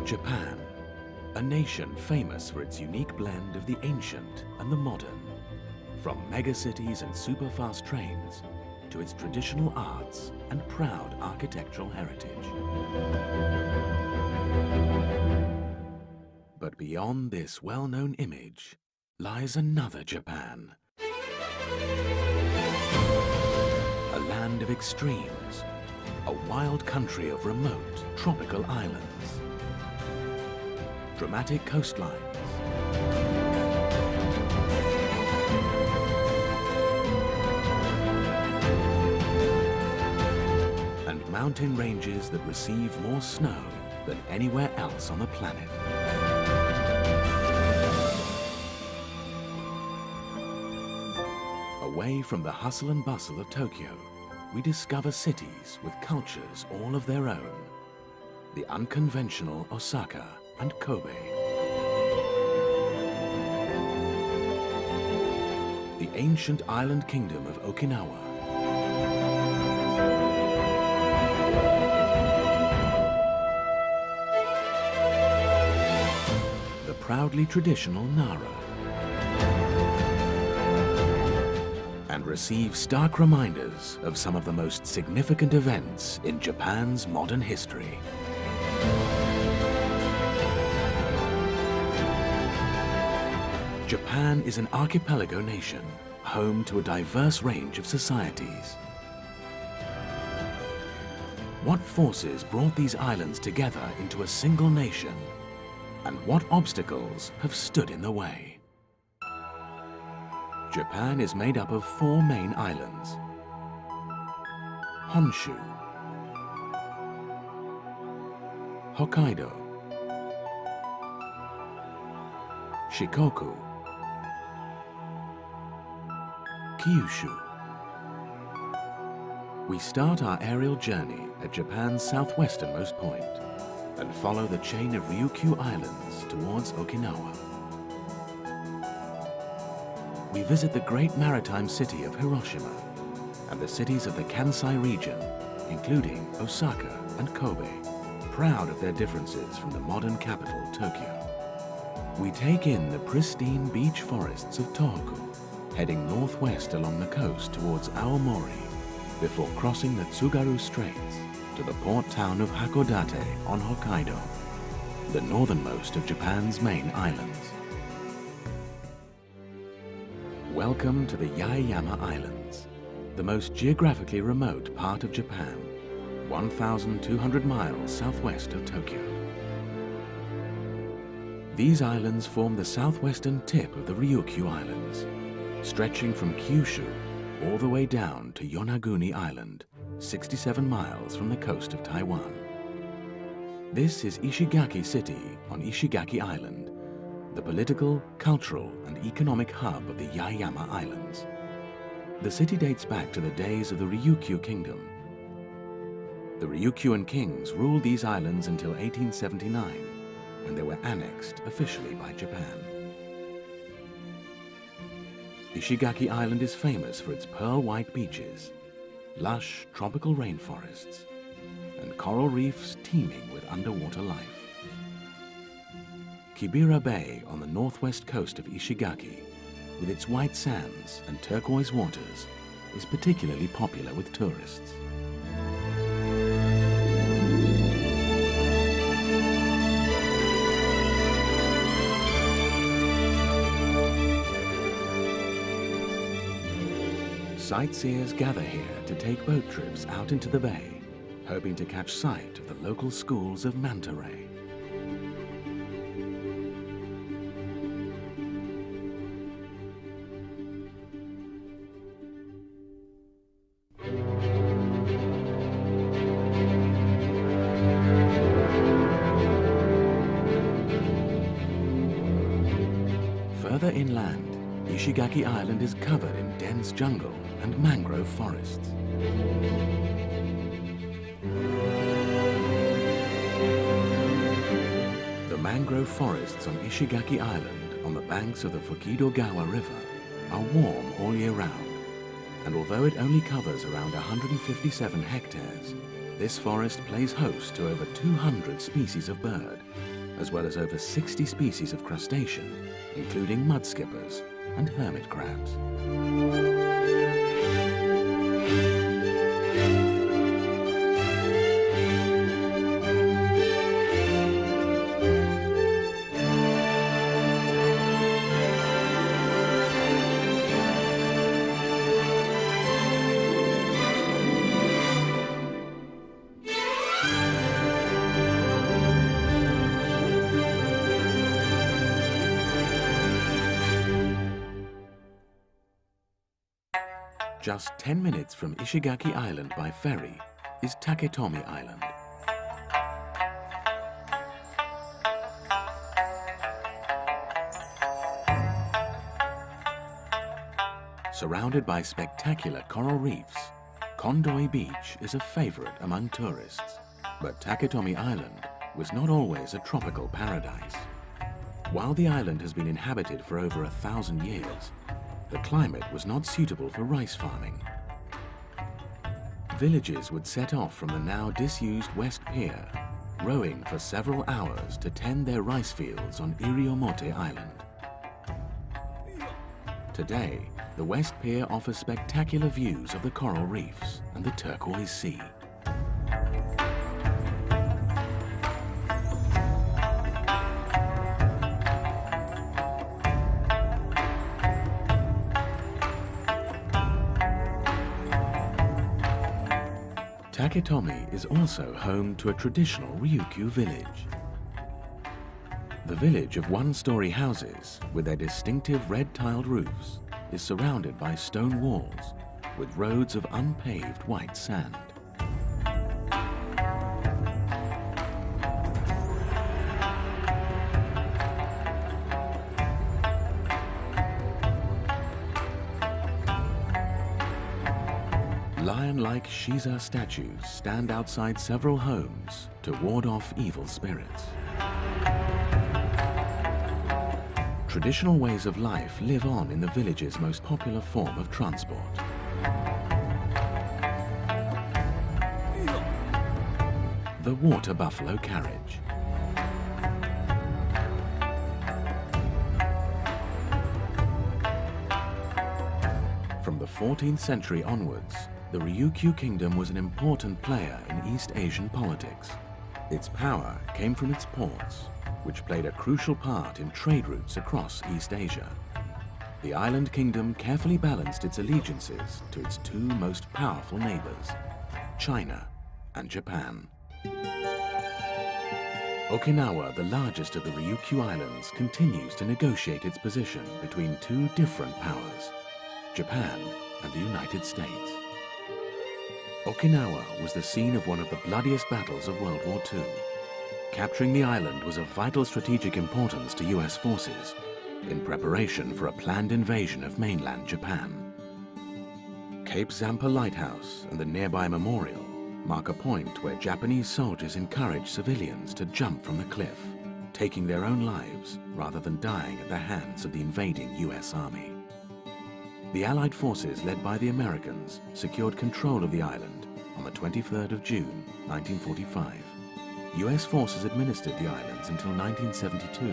Japan, a nation famous for its unique blend of the ancient and the modern, from megacities and super-fast trains to its traditional arts and proud architectural heritage. But beyond this well-known image lies another Japan, a land of extremes, a wild country of remote tropical islands, dramatic coastlines, and mountain ranges that receive more snow than anywhere else on the planet. Away from the hustle and bustle of Tokyo, we discover cities with cultures all of their own. The unconventional Osaka and Kobe. The ancient island kingdom of Okinawa. The proudly traditional Nara. And receive stark reminders of some of the most significant events in Japan's modern history. Japan is an archipelago nation, home to a diverse range of societies. What forces brought these islands together into a single nation, and what obstacles have stood in the way? Japan is made up of 4 main islands: Honshu, Hokkaido, Shikoku, Kyushu. We start our aerial journey at Japan's southwesternmost point and follow the chain of Ryukyu Islands towards Okinawa. We visit the great maritime city of Hiroshima and the cities of the Kansai region, including Osaka and Kobe, proud of their differences from the modern capital, Tokyo. We take in the pristine beech forests of Tohoku, heading northwest along the coast towards Aomori, before crossing the Tsugaru Straits to the port town of Hakodate on Hokkaido, the northernmost of Japan's main islands. Welcome to the Yaeyama Islands, the most geographically remote part of Japan, 1,200 miles southwest of Tokyo. These islands form the southwestern tip of the Ryukyu Islands, stretching from Kyushu all the way down to Yonaguni Island, 67 miles from the coast of Taiwan. This is Ishigaki City on Ishigaki Island, the political, cultural, and economic hub of the Yaeyama Islands. The city dates back to the days of the Ryukyu Kingdom. The Ryukyuan kings ruled these islands until 1879, when they were annexed officially by Japan. Ishigaki Island is famous for its pearl-white beaches, lush tropical rainforests, and coral reefs teeming with underwater life. Kibira Bay on the northwest coast of Ishigaki, with its white sands and turquoise waters, is particularly popular with tourists. Sightseers gather here to take boat trips out into the bay, hoping to catch sight of the local schools of manta ray. Further inland, Ishigaki Island is covered in dense jungle and mangrove forests. The mangrove forests on Ishigaki Island on the banks of the Fukidogawa River are warm all year round, and although it only covers around 157 hectares, this forest plays host to over 200 species of bird, as well as over 60 species of crustacean, including mud skippers and hermit crabs. Just 10 minutes from Ishigaki Island by ferry is Taketomi Island. Surrounded by spectacular coral reefs, Kondoi Beach is a favorite among tourists. But Taketomi Island was not always a tropical paradise. While the island has been inhabited for over 1,000 years, the climate was not suitable for rice farming. Villagers would set off from the now disused West Pier, rowing for several hours to tend their rice fields on Iriomote Island. Today, the West Pier offers spectacular views of the coral reefs and the turquoise sea. Taketomi is also home to a traditional Ryukyu village. The village of one-story houses with their distinctive red-tiled roofs is surrounded by stone walls with roads of unpaved white sand. Lion-like Shiza statues stand outside several homes to ward off evil spirits. Traditional ways of life live on in the village's most popular form of transport. The water buffalo carriage. From the 14th century onwards, the Ryukyu Kingdom was an important player in East Asian politics. Its power came from its ports, which played a crucial part in trade routes across East Asia. The island kingdom carefully balanced its allegiances to its two most powerful neighbors, China and Japan. Okinawa, the largest of the Ryukyu Islands, continues to negotiate its position between two different powers, Japan and the United States. Okinawa was the scene of one of the bloodiest battles of World War II. Capturing the island was of vital strategic importance to US forces in preparation for a planned invasion of mainland Japan. Cape Zampa Lighthouse and the nearby memorial mark a point where Japanese soldiers encouraged civilians to jump from the cliff, taking their own lives rather than dying at the hands of the invading US Army. The Allied forces, led by the Americans, secured control of the island on the 23rd of June, 1945. US forces administered the islands until 1972,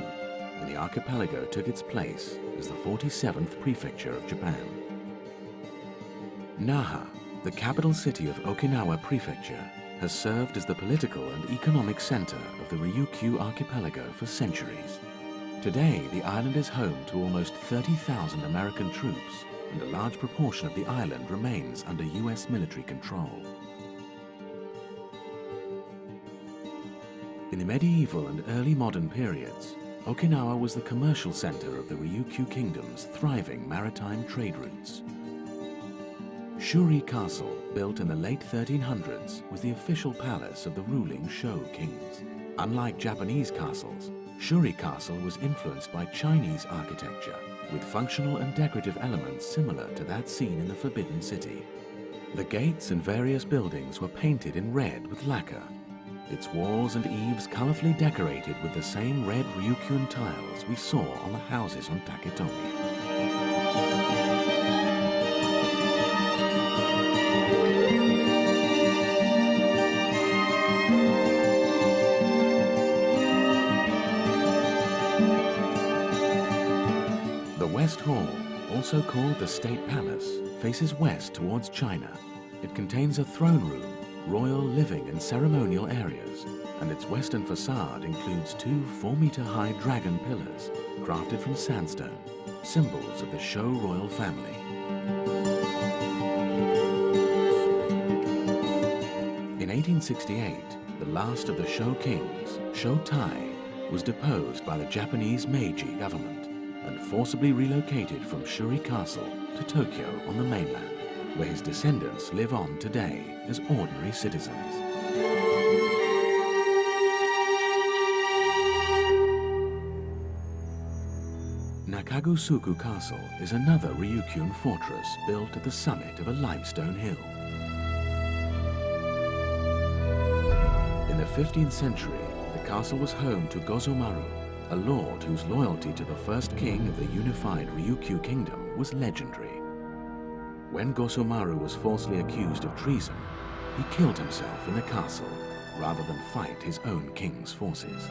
when the archipelago took its place as the 47th prefecture of Japan. Naha, the capital city of Okinawa Prefecture, has served as the political and economic center of the Ryukyu archipelago for centuries. Today, the island is home to almost 30,000 American troops, and a large proportion of the island remains under US military control. In the medieval and early modern periods, Okinawa was the commercial center of the Ryukyu Kingdom's thriving maritime trade routes. Shuri Castle, built in the late 1300s, was the official palace of the ruling Shou kings. Unlike Japanese castles, Shuri Castle was influenced by Chinese architecture, with functional and decorative elements similar to that seen in the Forbidden City. The gates and various buildings were painted in red with lacquer, its walls and eaves colorfully decorated with the same red Ryukyuan tiles we saw on the houses on Taketomi. also called the State Palace, faces west towards China. It contains a throne room, royal living and ceremonial areas, and its western facade includes two 4-meter-high dragon pillars crafted from sandstone, symbols of the Shou royal family. In 1868, the last of the Shou kings, Shou Tai, was deposed by the Japanese Meiji government and forcibly relocated from Shuri Castle to Tokyo on the mainland, where his descendants live on today as ordinary citizens. Nakagusuku Castle is another Ryukyuan fortress built at the summit of a limestone hill. In the 15th century, the castle was home to Gozomaru, a lord whose loyalty to the first king of the unified Ryukyu kingdom was legendary. When Gozomaru was falsely accused of treason, he killed himself in the castle rather than fight his own king's forces.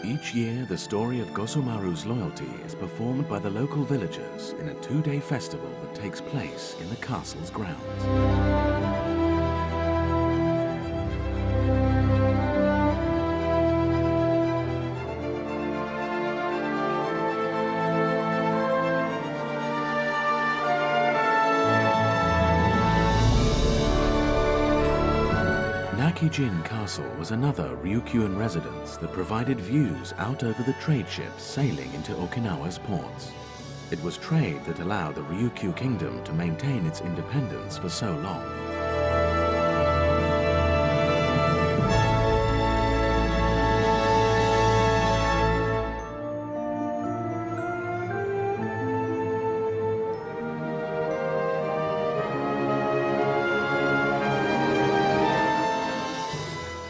Each year, the story of Gozomaru's loyalty is performed by the local villagers in a 2-day festival that takes place in the castle's grounds. Nakijin Castle was another Ryukyuan residence that provided views out over the trade ships sailing into Okinawa's ports. It was trade that allowed the Ryukyu kingdom to maintain its independence for so long.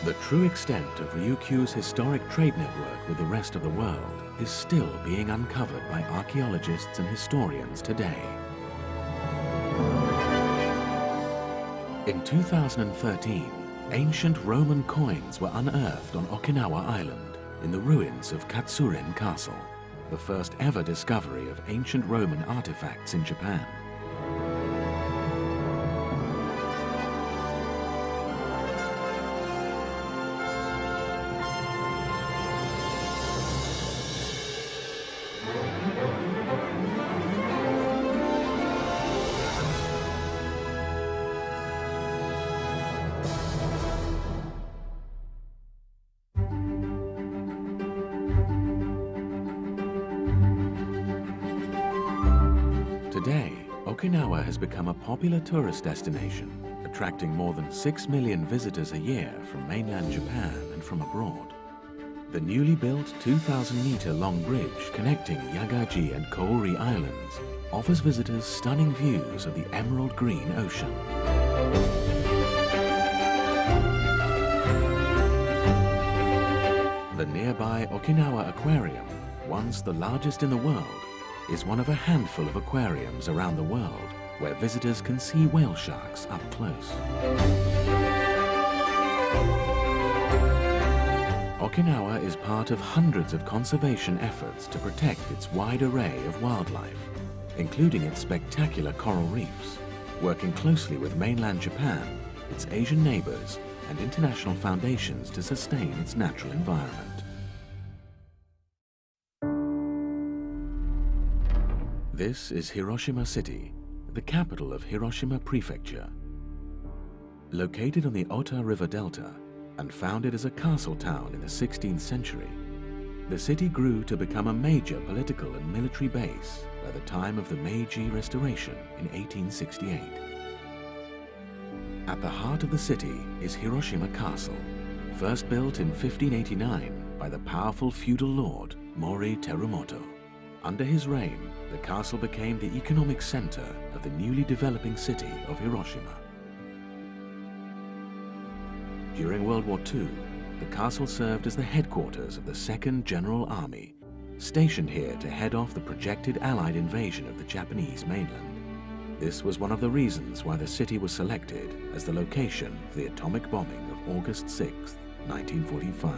The true extent of Ryukyu's historic trade network with the rest of the world is still being uncovered by archaeologists and historians today. In 2013, ancient Roman coins were unearthed on Okinawa Island in the ruins of Katsuren Castle, the first ever discovery of ancient Roman artifacts in Japan. Today, Okinawa has become a popular tourist destination, attracting more than 6 million visitors a year from mainland Japan and from abroad. The newly built 2,000-meter-long bridge connecting Yagaji and Kouri Islands offers visitors stunning views of the emerald green ocean. The nearby Okinawa Aquarium, once the largest in the world, is one of a handful of aquariums around the world where visitors can see whale sharks up close. Okinawa is part of hundreds of conservation efforts to protect its wide array of wildlife, including its spectacular coral reefs, working closely with mainland Japan, its Asian neighbors, and international foundations to sustain its natural environment. This is Hiroshima City, the capital of Hiroshima Prefecture. Located on the Ota River Delta and founded as a castle town in the 16th century, the city grew to become a major political and military base by the time of the Meiji Restoration in 1868. At the heart of the city is Hiroshima Castle, first built in 1589 by the powerful feudal lord Mori Terumoto. Under his reign, the castle became the economic center of the newly developing city of Hiroshima. During World War II, the castle served as the headquarters of the 2nd General Army, stationed here to head off the projected Allied invasion of the Japanese mainland. This was one of the reasons why the city was selected as the location for the atomic bombing of August 6, 1945.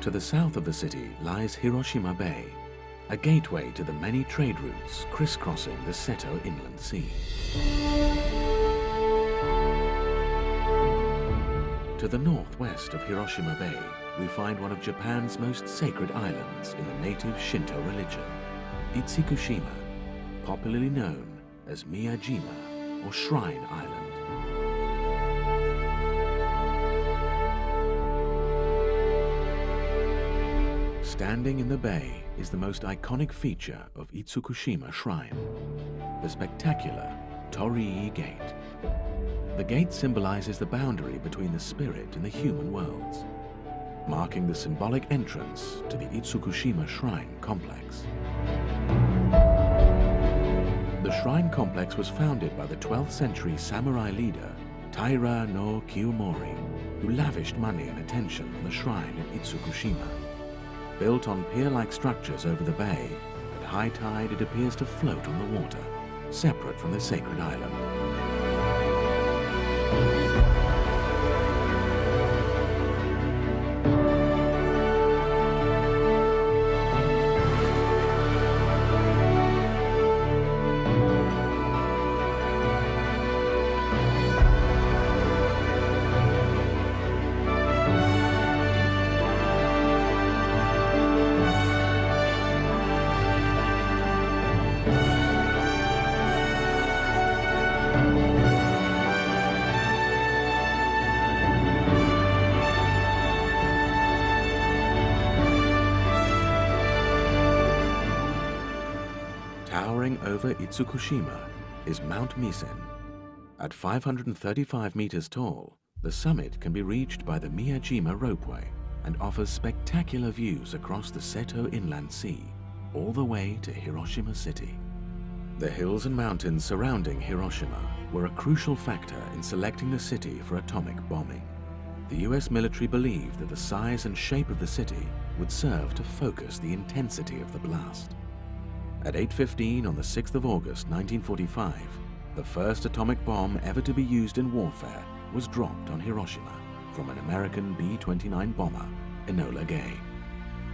To the south of the city lies Hiroshima Bay, a gateway to the many trade routes crisscrossing the Seto Inland Sea. To the northwest of Hiroshima Bay, we find one of Japan's most sacred islands in the native Shinto religion, Itsukushima, popularly known as Miyajima or Shrine Island. Standing in the bay is the most iconic feature of Itsukushima Shrine, the spectacular Torii Gate. The gate symbolizes the boundary between the spirit and the human worlds, marking the symbolic entrance to the Itsukushima Shrine complex. The shrine complex was founded by the 12th century samurai leader Taira no Kiyomori, who lavished money and attention on the shrine in Itsukushima. Built on pier-like structures over the bay, at high tide it appears to float on the water, separate from the sacred island. Towering over Itsukushima is Mount Misen. At 535 meters tall, the summit can be reached by the Miyajima ropeway and offers spectacular views across the Seto Inland Sea, all the way to Hiroshima City. The hills and mountains surrounding Hiroshima were a crucial factor in selecting the city for atomic bombing. The US military believed that the size and shape of the city would serve to focus the intensity of the blast. At 8:15 on the 6th of August 1945, the first atomic bomb ever to be used in warfare was dropped on Hiroshima from an American B-29 bomber, Enola Gay.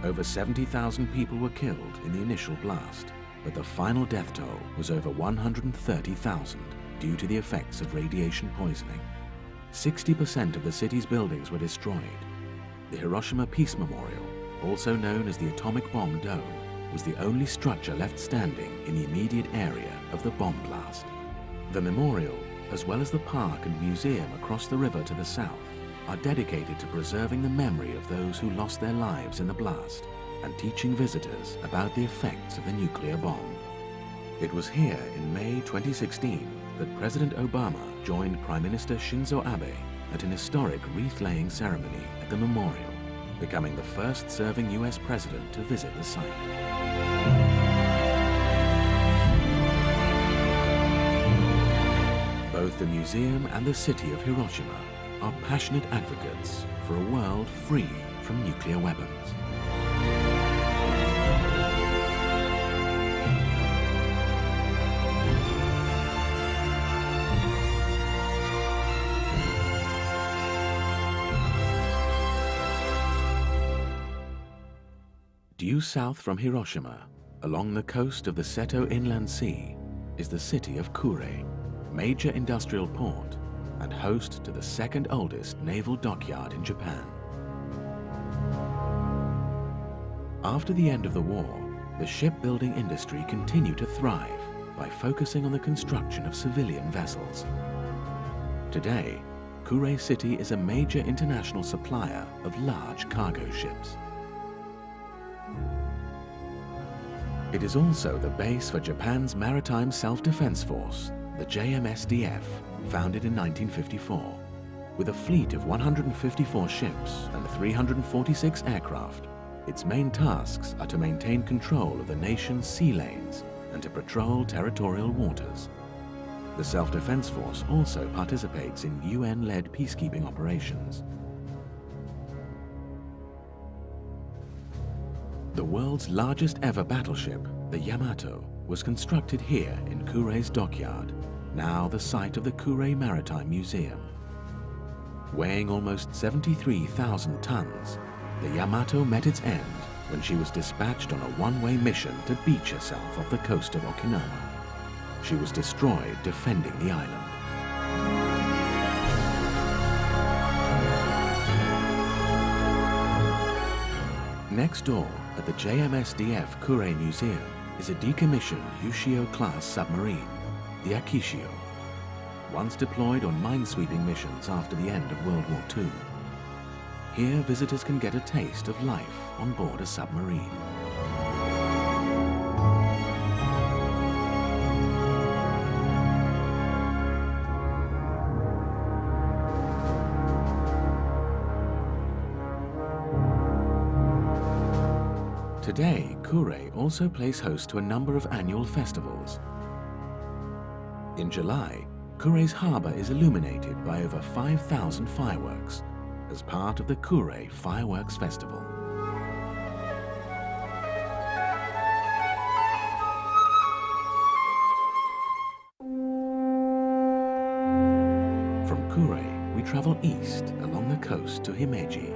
Over 70,000 people were killed in the initial blast, but the final death toll was over 130,000 due to the effects of radiation poisoning. 60% of the city's buildings were destroyed. The Hiroshima Peace Memorial, also known as the Atomic Bomb Dome, was the only structure left standing in the immediate area of the bomb blast. The memorial, as well as the park and museum across the river to the south, are dedicated to preserving the memory of those who lost their lives in the blast and teaching visitors about the effects of the nuclear bomb. It was here in May 2016 that President Obama joined Prime Minister Shinzo Abe at an historic wreath-laying ceremony at the memorial, becoming the first serving US president to visit the site. Both the museum and the city of Hiroshima are passionate advocates for a world free from nuclear weapons. Due south from Hiroshima, along the coast of the Seto Inland Sea, is the city of Kure, major industrial port and host to the second oldest naval dockyard in Japan. After the end of the war, the shipbuilding industry continued to thrive by focusing on the construction of civilian vessels. Today, Kure City is a major international supplier of large cargo ships. It is also the base for Japan's Maritime Self-Defense Force, the JMSDF, founded in 1954. With a fleet of 154 ships and 346 aircraft, its main tasks are to maintain control of the nation's sea lanes and to patrol territorial waters. The Self-Defense Force also participates in UN-led peacekeeping operations. The world's largest ever battleship, the Yamato, was constructed here in Kure's dockyard, now the site of the Kure Maritime Museum. Weighing almost 73,000 tons, the Yamato met its end when she was dispatched on a one-way mission to beach herself off the coast of Okinawa. She was destroyed defending the island. Next door, at the JMSDF Kure Museum, is a decommissioned Ushio-class submarine, the Akishio, once deployed on minesweeping missions after the end of World War II. Here, visitors can get a taste of life on board a submarine. Today, Kure also plays host to a number of annual festivals. In July, Kure's harbour is illuminated by over 5,000 fireworks as part of the Kure Fireworks Festival. From Kure, we travel east along the coast to Himeji.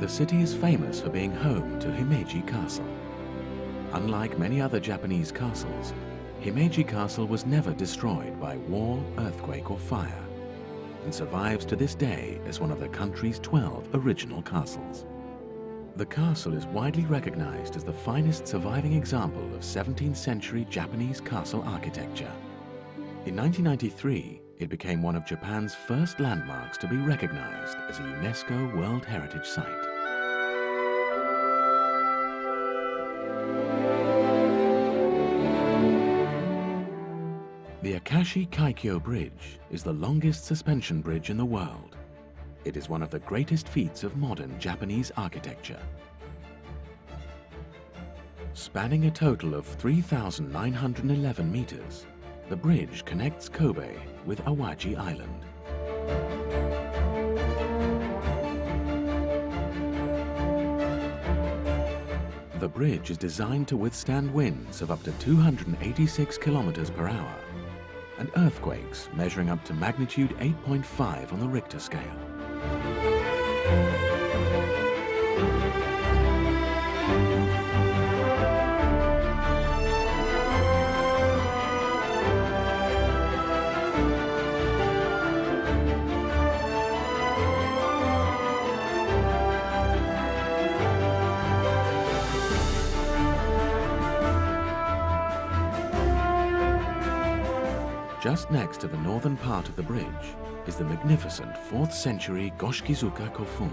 The city is famous for being home to Himeji Castle. Unlike many other Japanese castles, Himeji Castle was never destroyed by war, earthquake or fire, and survives to this day as one of the country's 12 original castles. The castle is widely recognized as the finest surviving example of 17th century Japanese castle architecture. In 1993, it became one of Japan's first landmarks to be recognized as a UNESCO World Heritage Site. The Akashi Kaikyo Bridge is the longest suspension bridge in the world. It is one of the greatest feats of modern Japanese architecture. Spanning a total of 3,911 meters, the bridge connects Kobe with Awaji Island. The bridge is designed to withstand winds of up to 286 kilometers per hour and earthquakes measuring up to magnitude 8.5 on the Richter scale. Just next to the northern part of the bridge is the magnificent 4th century Goshikizuka Kofun.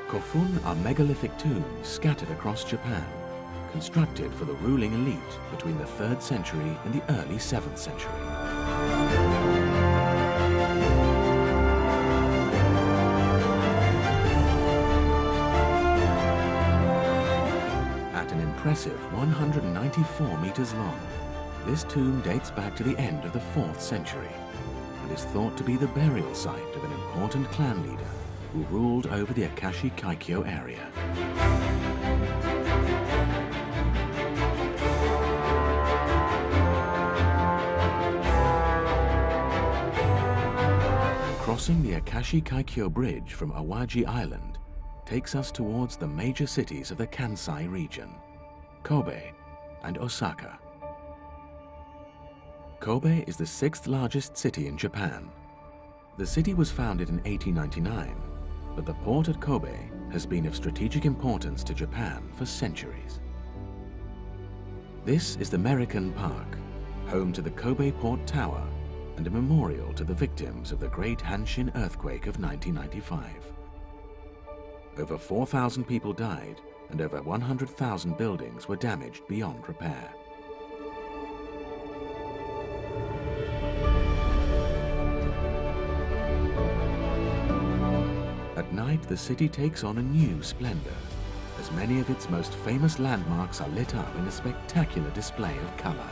Kofun are megalithic tombs scattered across Japan, constructed for the ruling elite between the 3rd century and the early 7th century. At an impressive 194 meters long, this tomb dates back to the end of the 4th century and is thought to be the burial site of an important clan leader who ruled over the Akashi Kaikyo area. Crossing the Akashi Kaikyo Bridge from Awaji Island takes us towards the major cities of the Kansai region, Kobe and Osaka. Kobe is the 6th largest city in Japan. The city was founded in 1899, but the port at Kobe has been of strategic importance to Japan for centuries. This is the American Park, home to the Kobe Port Tower and a memorial to the victims of the Great Hanshin earthquake of 1995. Over 4,000 people died and over 100,000 buildings were damaged beyond repair. At night, the city takes on a new splendor, as many of its most famous landmarks are lit up in a spectacular display of color.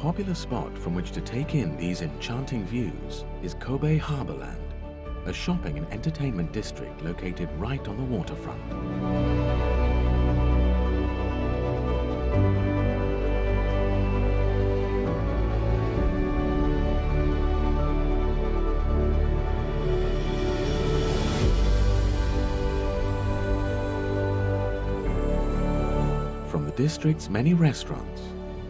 popular spot from which to take in these enchanting views is Kobe Harborland, a shopping and entertainment district located right on the waterfront. From the district's many restaurants,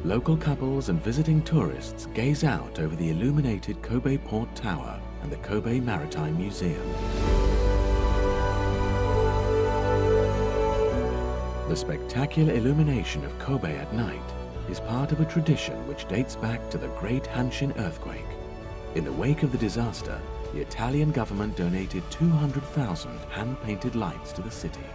local couples and visiting tourists gaze out over the illuminated Kobe Port Tower and the Kobe Maritime Museum. The spectacular illumination of Kobe at night is part of a tradition which dates back to the Great Hanshin earthquake. In the wake of the disaster, the Italian government donated 200,000 hand-painted lights to the city.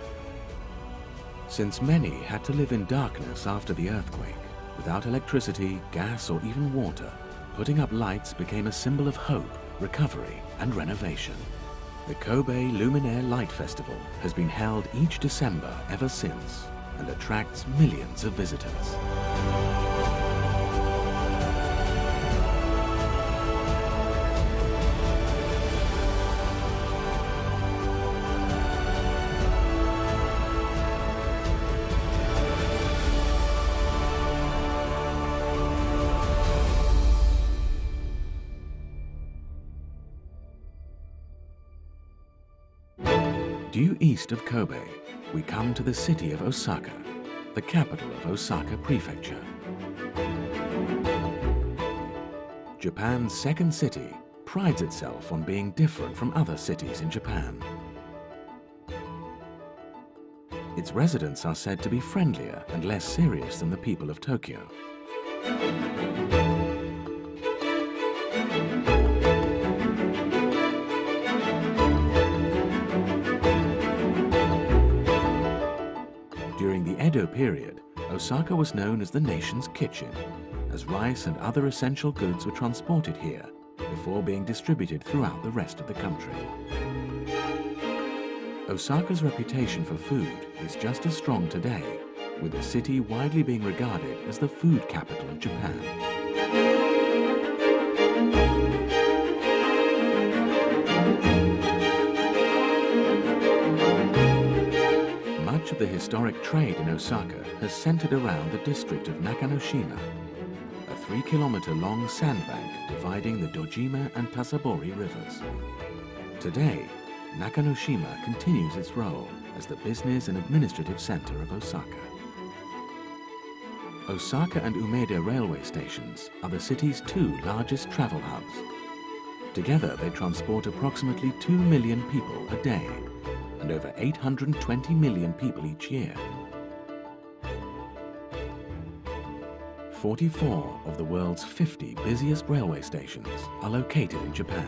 Since many had to live in darkness after the earthquake, without electricity, gas, or even water, putting up lights became a symbol of hope, recovery, and renovation. The Kobe Luminaire Light Festival has been held each December ever since and attracts millions of visitors. Due east of Kobe, we come to the city of Osaka, the capital of Osaka Prefecture. Japan's second city prides itself on being different from other cities in Japan. Its residents are said to be friendlier and less serious than the people of Tokyo. During the Edo period, Osaka was known as the nation's kitchen, as rice and other essential goods were transported here before being distributed throughout the rest of the country. Osaka's reputation for food is just as strong today, with the city widely being regarded as the food capital of Japan. Much of the historic trade in Osaka has centered around the district of Nakanoshima, a 3-kilometer-long sandbank dividing the Dojima and Tasabori rivers. Today, Nakanoshima continues its role as the business and administrative center of Osaka. Osaka and Umeda railway stations are the city's two largest travel hubs. Together, they transport approximately 2 million people a day and over 820 million people each year. 44 of the world's 50 busiest railway stations are located in Japan.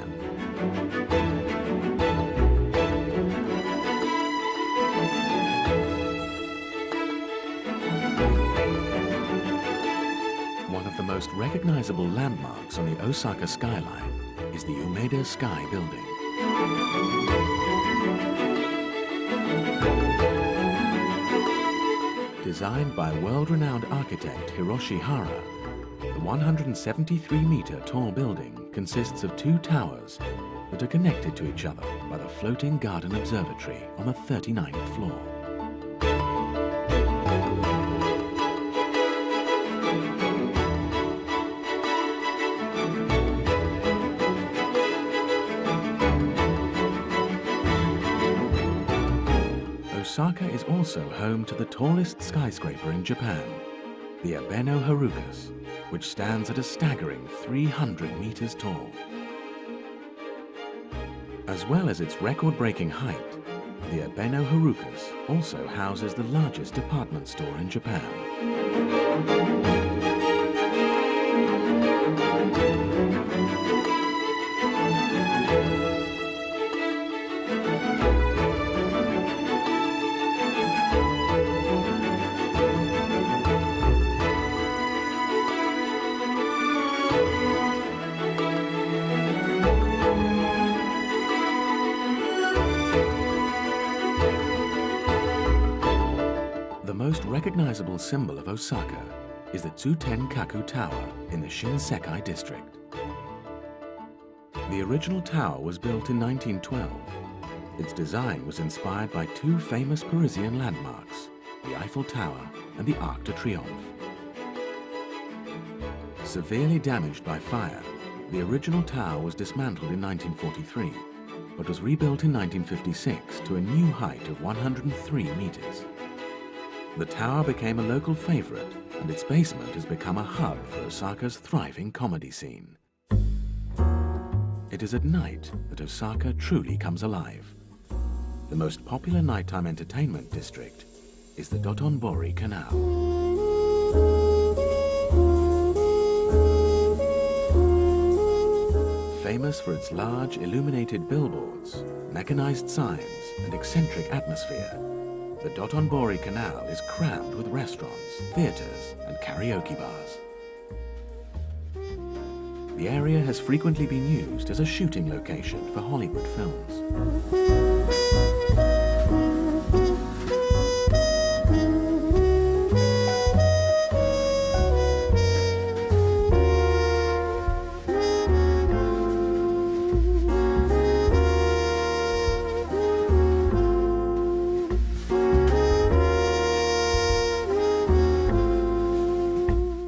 One of the most recognizable landmarks on the Osaka skyline is the Umeda Sky Building. Designed by world-renowned architect Hiroshi Hara, the 173-meter tall building consists of 2 towers that are connected to each other by the floating garden observatory on the 39th floor. Osaka is also home to the tallest skyscraper in Japan, the Abeno Harukas, which stands at a staggering 300 meters tall. As well as its record-breaking height, the Abeno Harukas also houses the largest department store in Japan. The most recognizable symbol of Osaka is the Tsutenkaku Tower in the Shinsekai district. The original tower was built in 1912. Its design was inspired by two famous Parisian landmarks, the Eiffel Tower and the Arc de Triomphe. Severely damaged by fire, the original tower was dismantled in 1943, but was rebuilt in 1956 to a new height of 103 meters. The tower became a local favorite, and its basement has become a hub for Osaka's thriving comedy scene. It is at night that Osaka truly comes alive. The most popular nighttime entertainment district is the Dotonbori Canal. Famous for its large illuminated billboards, mechanized signs, and eccentric atmosphere, the Dotonbori Canal is crammed with restaurants, theaters, and karaoke bars. The area has frequently been used as a shooting location for Hollywood films.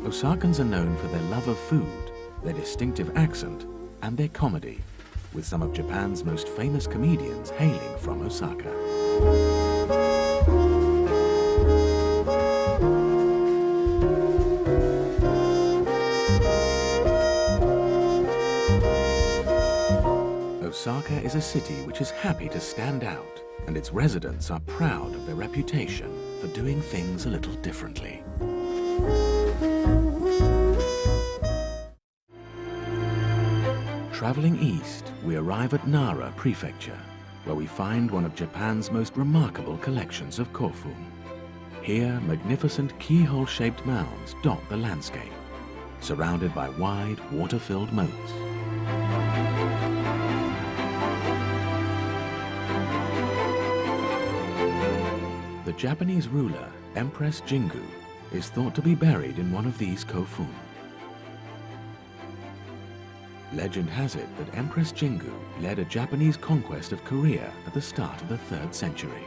Osakans are known for their love of food, their distinctive accent, and their comedy, with some of Japan's most famous comedians hailing from Osaka. Osaka is a city which is happy to stand out, and its residents are proud of their reputation for doing things a little differently. Traveling east, we arrive at Nara Prefecture, where we find one of Japan's most remarkable collections of kofun. Here, magnificent keyhole-shaped mounds dot the landscape, surrounded by wide, water-filled moats. The Japanese ruler, Empress Jingu, is thought to be buried in one of these kofun. Legend has it that Empress Jingu led a Japanese conquest of Korea at the start of the 3rd century.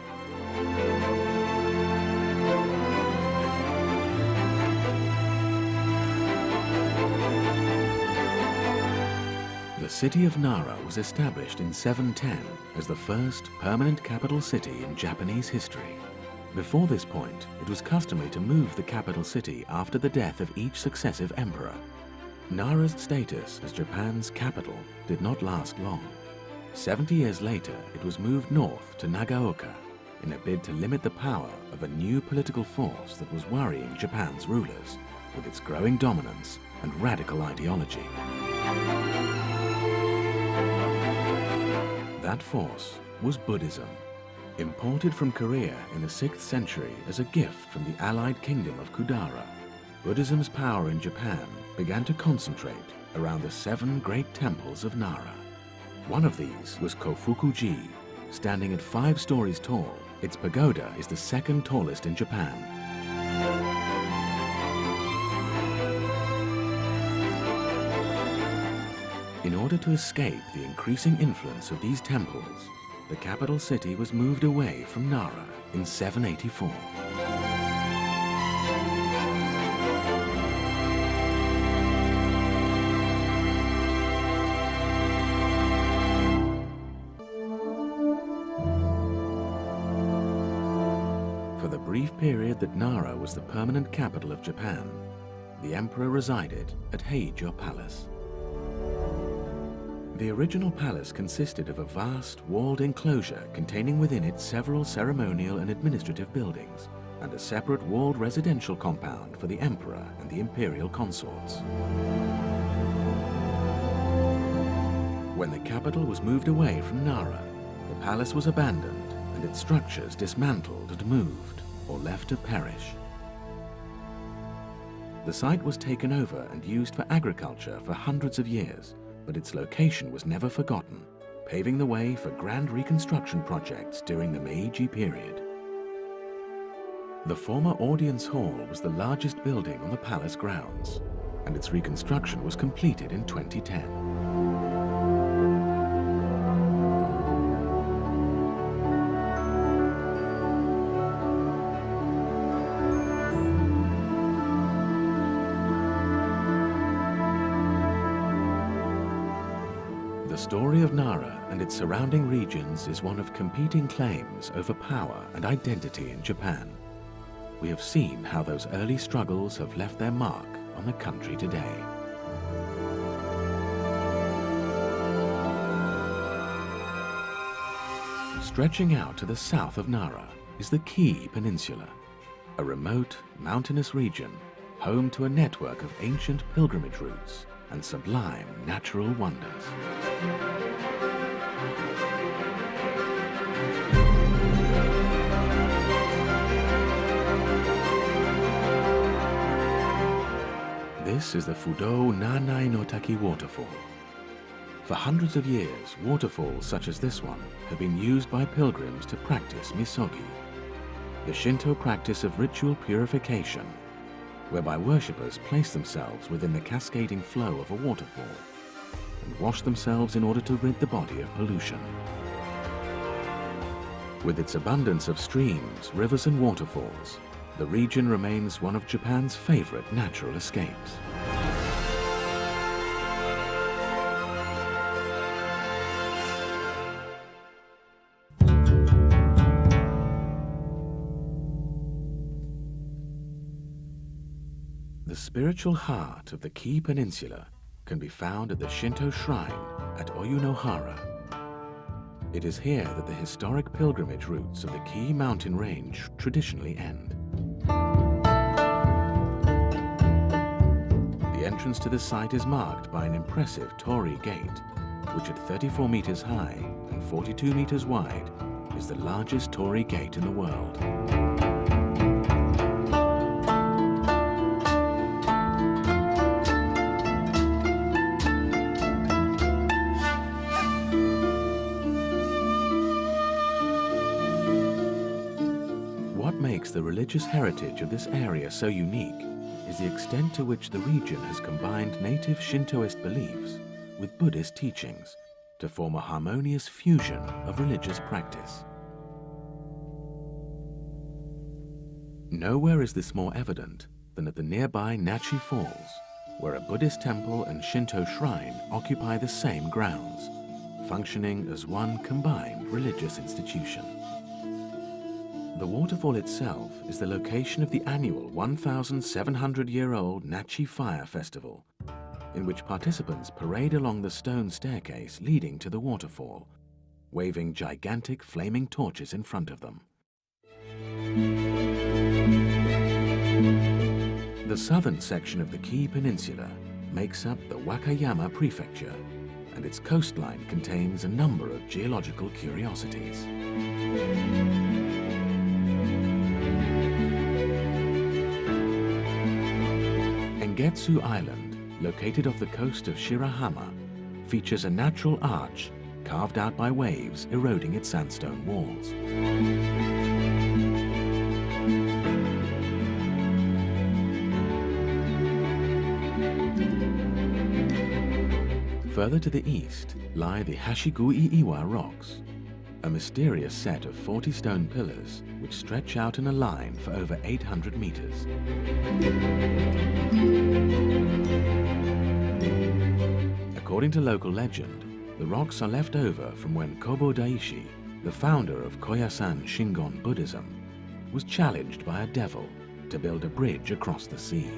The city of Nara was established in 710 as the first permanent capital city in Japanese history. Before this point, it was customary to move the capital city after the death of each successive emperor. Nara's status as Japan's capital did not last long. 70 years later, it was moved north to Nagaoka in a bid to limit the power of a new political force that was worrying Japan's rulers with its growing dominance and radical ideology. That force was Buddhism. Imported from Korea in the 6th century as a gift from the allied kingdom of Kudara, Buddhism's power in Japan began to concentrate around the 7 great temples of Nara. One of these was Kofuku-ji. Standing at 5 stories tall, its pagoda is the 2nd tallest in Japan. In order to escape the increasing influence of these temples, the capital city was moved away from Nara in 784. For the brief period that Nara was the permanent capital of Japan, the emperor resided at Heijo Palace. The original palace consisted of a vast walled enclosure containing within it several ceremonial and administrative buildings, and a separate walled residential compound for the emperor and the imperial consorts. When the capital was moved away from Nara, the palace was abandoned and its structures dismantled and moved, or left to perish. The site was taken over and used for agriculture for hundreds of years, but its location was never forgotten, paving the way for grand reconstruction projects during the Meiji period. The former audience hall was the largest building on the palace grounds, and its reconstruction was completed in 2010. The story of Nara and its surrounding regions is one of competing claims over power and identity in Japan. We have seen how those early struggles have left their mark on the country today. Stretching out to the south of Nara is the Ki Peninsula, a remote, mountainous region home to a network of ancient pilgrimage routes and sublime natural wonders. This is the Fudo Nanai no Taki waterfall. For hundreds of years, waterfalls such as this one have been used by pilgrims to practice misogi, the Shinto practice of ritual purification, whereby worshippers place themselves within the cascading flow of a waterfall and wash themselves in order to rid the body of pollution. With its abundance of streams, rivers and waterfalls, the region remains one of Japan's favorite natural escapes. The spiritual heart of the Ki Peninsula can be found at the Shinto shrine at Oyunohara. It is here that the historic pilgrimage routes of the Ki mountain range traditionally end. The entrance to the site is marked by an impressive torii gate, which at 34 meters high and 42 meters wide is the largest torii gate in the world. What makes the religious heritage of this area so unique is the extent to which the region has combined native Shintoist beliefs with Buddhist teachings to form a harmonious fusion of religious practice. Nowhere is this more evident than at the nearby Nachi Falls, where a Buddhist temple and Shinto shrine occupy the same grounds, functioning as one combined religious institution. The waterfall itself is the location of the annual 1,700-year-old Nachi Fire Festival, in which participants parade along the stone staircase leading to the waterfall, waving gigantic flaming torches in front of them. The southern section of the Ki Peninsula makes up the Wakayama Prefecture, and its coastline contains a number of geological curiosities. Engetsu Island, located off the coast of Shirahama, features a natural arch carved out by waves eroding its sandstone walls. Further to the east lie the Hashigui-iwa rocks, a mysterious set of 40 stone pillars which stretch out in a line for over 800 meters. According to local legend, the rocks are left over from when Kobo Daishi, the founder of Koyasan Shingon Buddhism, was challenged by a devil to build a bridge across the sea.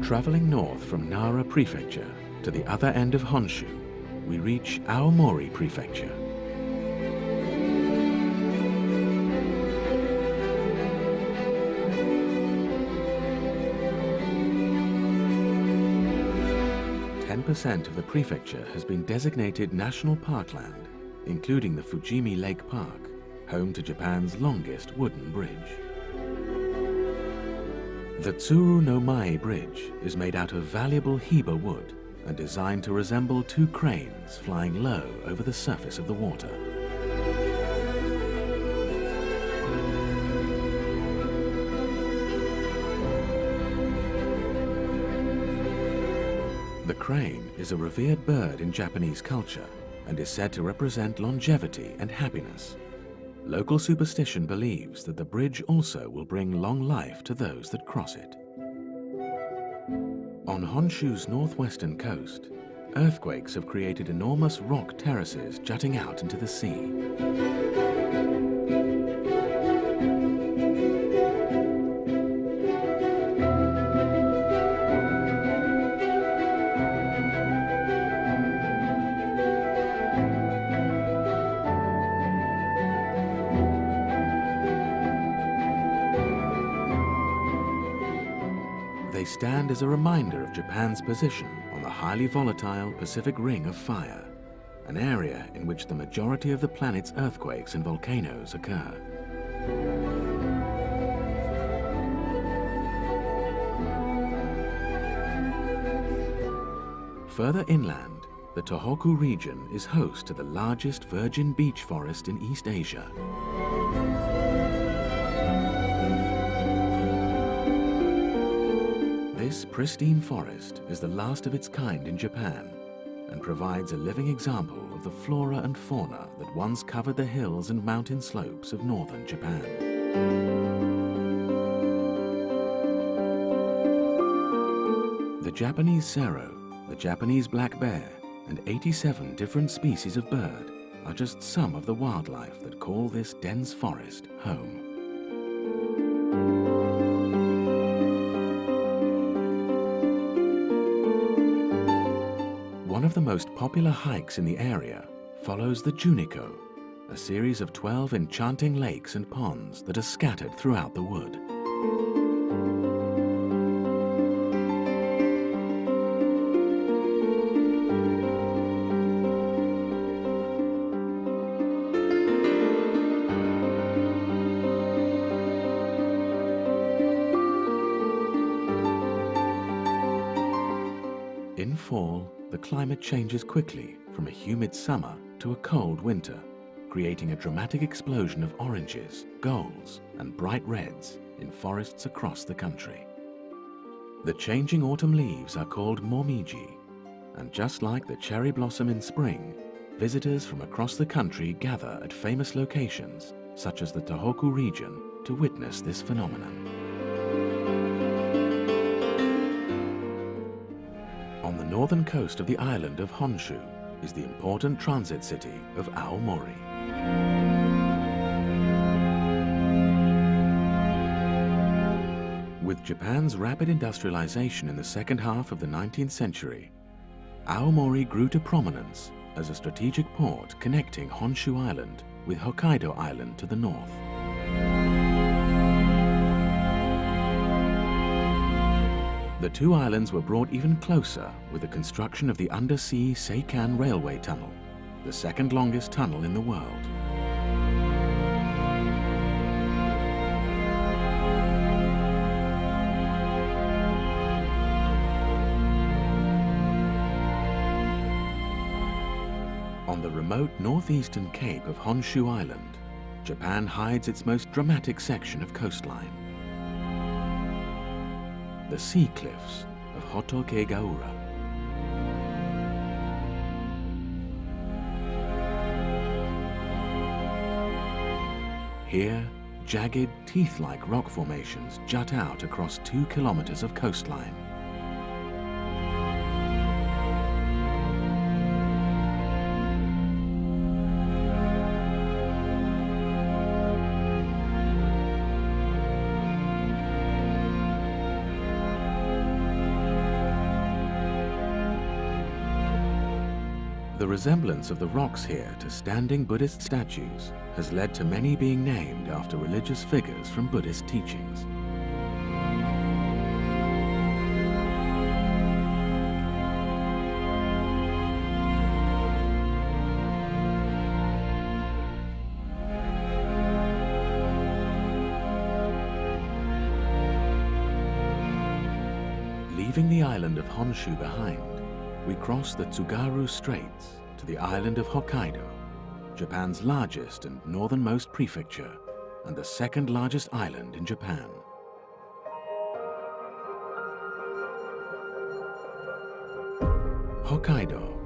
Traveling north from Nara Prefecture to the other end of Honshu, we reach Aomori Prefecture. % of the prefecture has been designated national parkland, including the Fujimi Lake Park, home to Japan's longest wooden bridge. The Tsuru no Mae Bridge is made out of valuable Hiba wood and designed to resemble two cranes flying low over the surface of the water. The crane is a revered bird in Japanese culture and is said to represent longevity and happiness. Local superstition believes that the bridge also will bring long life to those that cross it. On Honshu's northwestern coast, earthquakes have created enormous rock terraces jutting out into the sea. They stand as a reminder of Japan's position on the highly volatile Pacific Ring of Fire, an area in which the majority of the planet's earthquakes and volcanoes occur. Further inland, the Tohoku region is host to the largest virgin beech forest in East Asia. This pristine forest is the last of its kind in Japan and provides a living example of the flora and fauna that once covered the hills and mountain slopes of northern Japan. The Japanese serow, the Japanese black bear, and 87 different species of bird are just some of the wildlife that call this dense forest home. One of the most popular hikes in the area follows the Juniko, a series of 12 enchanting lakes and ponds that are scattered throughout the wood. In fall, the climate changes quickly from a humid summer to a cold winter, creating a dramatic explosion of oranges, golds, and bright reds in forests across the country. The changing autumn leaves are called momiji, and just like the cherry blossom in spring, visitors from across the country gather at famous locations, such as the Tohoku region, to witness this phenomenon. On the northern coast of the island of Honshu is the important transit city of Aomori. With Japan's rapid industrialization in the second half of the 19th century, Aomori grew to prominence as a strategic port connecting Honshu Island with Hokkaido Island to the north. The two islands were brought even closer with the construction of the undersea Seikan Railway Tunnel, the second longest tunnel in the world. On the remote northeastern cape of Honshu Island, Japan hides its most dramatic section of coastline. The sea cliffs of Hotokegaura. Here, jagged, teeth-like rock formations jut out across 2 kilometers of coastline. The resemblance of the rocks here to standing Buddhist statues has led to many being named after religious figures from Buddhist teachings. Leaving the island of Honshu behind, we cross the Tsugaru Straits to the island of Hokkaido, Japan's largest and northernmost prefecture and the second largest island in Japan. Hokkaido,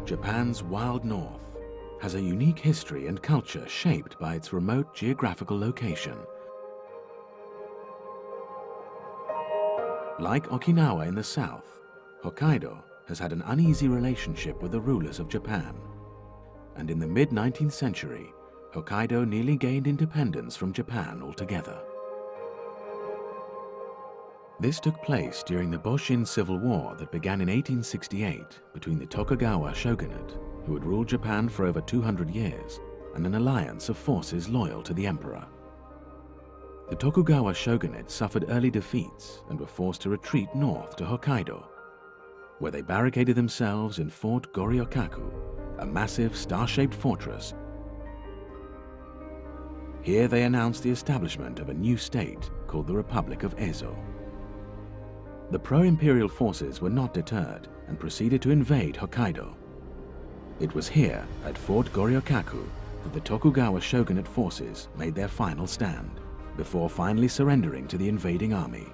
Japan's wild north, has a unique history and culture shaped by its remote geographical location. Like Okinawa in the south, Hokkaido has had an uneasy relationship with the rulers of Japan. And in the mid-19th century, Hokkaido nearly gained independence from Japan altogether. This took place during the Boshin Civil War that began in 1868 between the Tokugawa shogunate, who had ruled Japan for over 200 years, and an alliance of forces loyal to the emperor. The Tokugawa shogunate suffered early defeats and were forced to retreat north to Hokkaido, where they barricaded themselves in Fort Goryokaku, a massive star-shaped fortress. Here they announced the establishment of a new state called the Republic of Ezo. The pro-imperial forces were not deterred and proceeded to invade Hokkaido. It was here, at Fort Goryokaku, that the Tokugawa shogunate forces made their final stand, before finally surrendering to the invading army,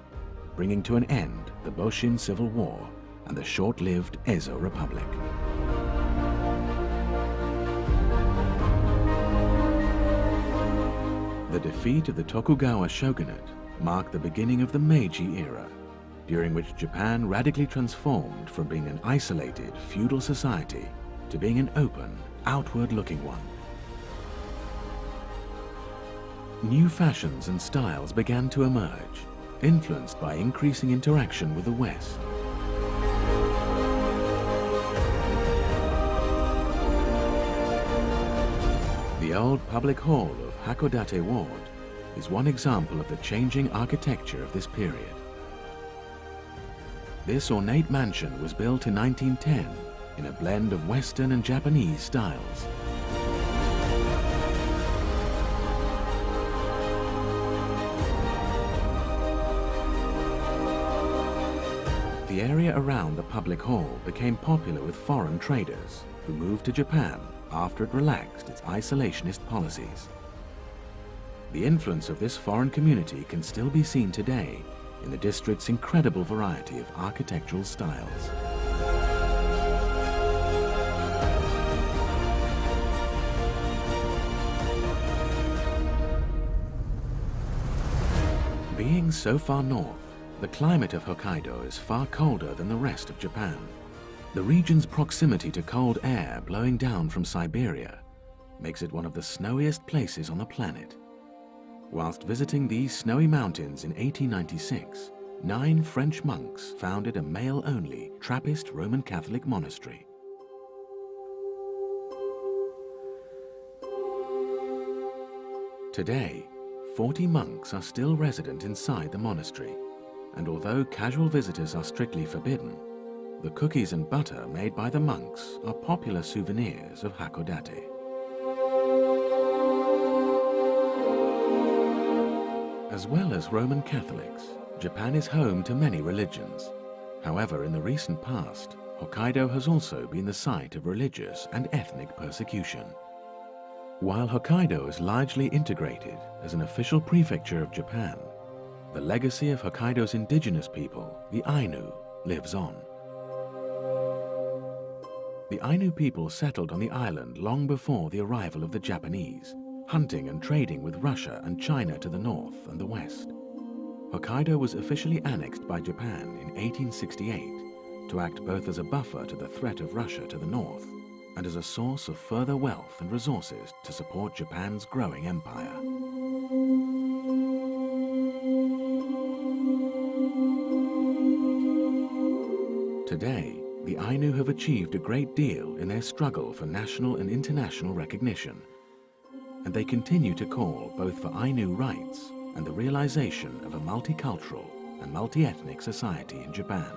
bringing to an end the Boshin Civil War and the short-lived Ezo Republic. The defeat of the Tokugawa shogunate marked the beginning of the Meiji era, during which Japan radically transformed from being an isolated feudal society to being an open, outward-looking one. New fashions and styles began to emerge, influenced by increasing interaction with the West. The old public hall of Hakodate Ward is one example of the changing architecture of this period. This ornate mansion was built in 1910 in a blend of Western and Japanese styles. The area around the public hall became popular with foreign traders who moved to Japan after it relaxed its isolationist policies. The influence of this foreign community can still be seen today in the district's incredible variety of architectural styles. Being so far north, the climate of Hokkaido is far colder than the rest of Japan. The region's proximity to cold air blowing down from Siberia makes it one of the snowiest places on the planet. Whilst visiting these snowy mountains in 1896, 9 French monks founded a male-only Trappist Roman Catholic monastery. Today, 40 monks are still resident inside the monastery, and although casual visitors are strictly forbidden, the cookies and butter made by the monks are popular souvenirs of Hakodate. As well as Roman Catholics, Japan is home to many religions. However, in the recent past, Hokkaido has also been the site of religious and ethnic persecution. While Hokkaido is largely integrated as an official prefecture of Japan, the legacy of Hokkaido's indigenous people, the Ainu, lives on. The Ainu people settled on the island long before the arrival of the Japanese, hunting and trading with Russia and China to the north and the west. Hokkaido was officially annexed by Japan in 1868 to act both as a buffer to the threat of Russia to the north and as a source of further wealth and resources to support Japan's growing empire. Today, the Ainu have achieved a great deal in their struggle for national and international recognition, and they continue to call both for Ainu rights and the realization of a multicultural and multi-ethnic society in Japan.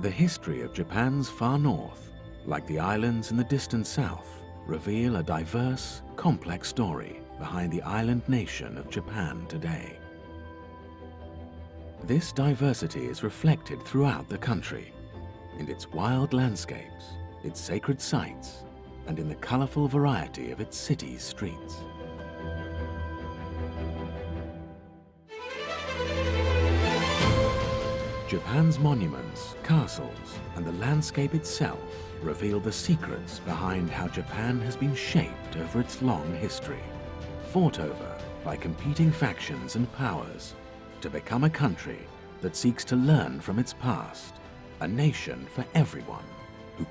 The history of Japan's far north, like the islands in the distant south, reveal a diverse, complex story behind the island nation of Japan today. This diversity is reflected throughout the country, in its wild landscapes, its sacred sites, and in the colorful variety of its cities' streets. Japan's monuments, castles, and the landscape itself reveal the secrets behind how Japan has been shaped over its long history, fought over by competing factions and powers, to become a country that seeks to learn from its past, a nation for everyone.